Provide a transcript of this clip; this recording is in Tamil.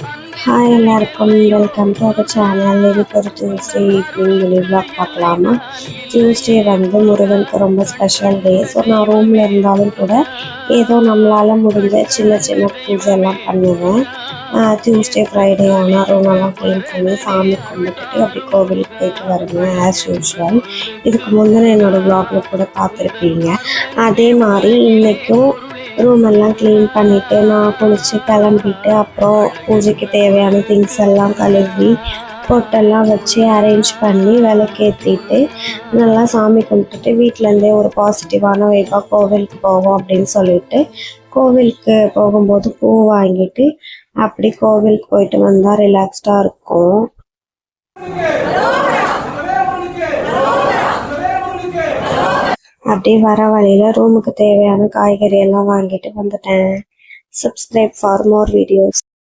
ஹாய் எல்லாருக்கும் வெல்கம் டு அவர் சேனல். இதுக்கு ஒரு டியூஸ்டே ஈவினிங் மினி விளாக் பார்க்கலாமா? டியூஸ்டே வந்து முருகனுக்கு ரொம்ப ஸ்பெஷல் டே. ஸோ நான் ரூமில் இருந்தாலும் கூட ஏதோ நம்மளால் முடிஞ்ச சின்ன சின்ன பூஜை எல்லாம் பண்ணுவேன். டியூஸ்டே ஃப்ரைடே ஆனால் ரூமெல்லாம் க்ளீன் பண்ணி சாமி கும்பிட்டுட்டு அப்படி கோவிலுக்கு போயிட்டு வருவேன் ஆஸ் யூஷுவல். இதுக்கு முந்தின என்னோடய விளாகில் கூட பார்த்துருப்பீங்க. அதே மாதிரி இன்றைக்கும் ரூம் எல்லாம் க்ளீன் பண்ணிவிட்டு நான் குளித்து கிளம்பிட்டு அப்புறம் பூஜைக்கு தேவையான திங்ஸ் எல்லாம் கழுவி பொட்டெல்லாம் வச்சு அரேஞ்ச் பண்ணி விளக்கேற்றிட்டு நல்லா சாமி கும்பிட்டுட்டு வீட்டிலேருந்தே ஒரு பாசிட்டிவான வைப்பாக கோவிலுக்கு போவோம் அப்படின்னு சொல்லிட்டு கோவிலுக்கு போகும்போது பூ வாங்கிட்டு அப்படி கோவிலுக்கு போயிட்டு வந்தால் ரிலாக்ஸ்டாக இருக்கும். அப்படியே வர வழியில் ரூமுக்கு தேவையான காய்கறி எல்லாம் வாங்கிட்டு வந்துட்டேன். Subscribe for more videos.